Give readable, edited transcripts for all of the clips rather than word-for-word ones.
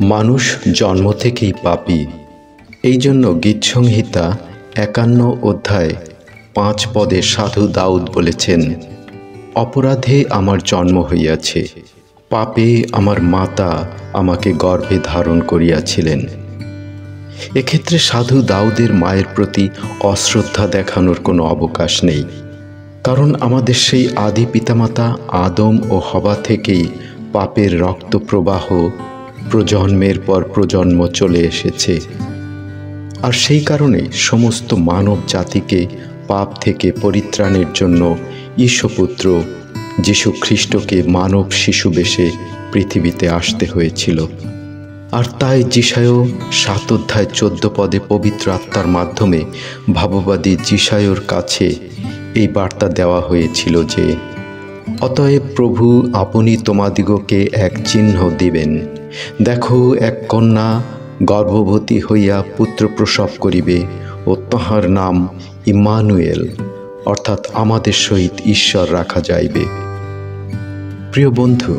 মানুষ জন্ম থেকেই পাপী। এই জন্য গীতসংহিতা ৫১ অধ্যায় ৫ পদে সাধু দাউদ বলেছেন, অপরাধে আমার জন্ম হইয়াছে, পাপে আমার মাতা আমাকে গর্ভে ধারণ করিয়াছিলেন। এক্ষেত্রে সাধু দাউদের মায়ের প্রতি অশ্রদ্ধা দেখানোর কোনো অবকাশ নেই, কারণ আমাদের সেই আদি পিতামাতা আদম ও হবা থেকেই পাপের রক্তপ্রবাহ প্রজন্মের পর প্রজন্ম চলে এসেছে। আর সেই কারণে সমস্ত মানব জাতিকে পাপ থেকে পরিত্রাণের জন্য ঈশ্বরপুত্র যীশু খ্রিস্টকে মানব শিশু বেশে পৃথিবীতে আসতে হয়েছিল। আর তাই যিশায় ৭ অধ্যায় ১৪ পদে পবিত্র আত্মার মাধ্যমে ভাববাদী যিশায়র কাছে এই বার্তা দেওয়া হয়েছিল যে, অতএব প্রভু আপনি তোমাদিগকে এক চিহ্ন দিবেন, দেখো এক কন্যা গর্ভবতী হইয়া পুত্র প্রসব করিবে ও তাহার নাম ইম্মানুয়েল, অর্থাৎ আমাদের সহিত ঈশ্বর রাখা যাইবে। প্রিয় বন্ধু,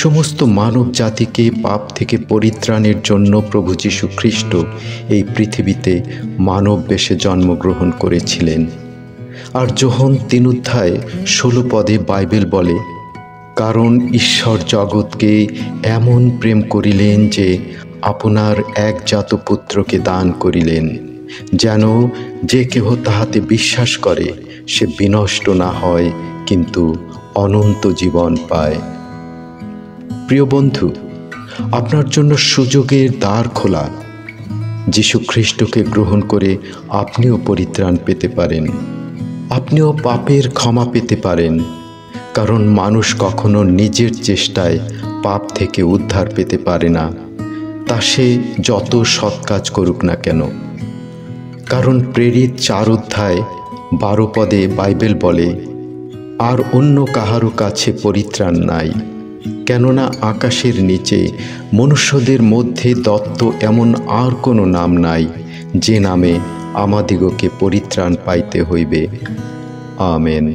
সমস্ত মানব জাতিকে পাপ থেকে পরিত্রাণের জন্য প্রভু যীশু খ্রিস্ট এই পৃথিবীতে মানব বেশে জন্মগ্রহণ করেছিলেন। আর যোহন ৩ অধ্যায় ১৬ পদে বাইবেল বলে, কারণ ঈশ্বর জগৎকে এমন প্রেম করিলেন যে আপনার একজাত পুত্রকে দান করিলেন, যেন যে কেহ তাহাতে বিশ্বাস করে সে বিনষ্ট না হয়, কিন্তু অনন্ত জীবন পায়। প্রিয় বন্ধু, আপনার জন্য সুযোগের দ্বার খোলা। যীশু খ্রিস্টকে গ্রহণ করে আপনিও পরিত্রাণ পেতে পারেন, আপনিও পাপের ক্ষমা পেতে পারেন, কারণ মানুষ কখনো নিজের চেষ্টায় পাপ থেকে উদ্ধার পেতে পারে না, তা সে যত সৎ কাজ করুক না কেন। কারণ প্রেরিত ৪ অধ্যায় ১২ পদে বাইবেল বলে, আর অন্য কাহারও কাছে পরিত্রাণ নাই, কেননা আকাশের নিচে মনুষ্যদের মধ্যে দত্ত এমন আর কোনো নাম নাই, যে নামে আমাদিগকে পরিত্রাণ পাইতে হইবে। আমেন।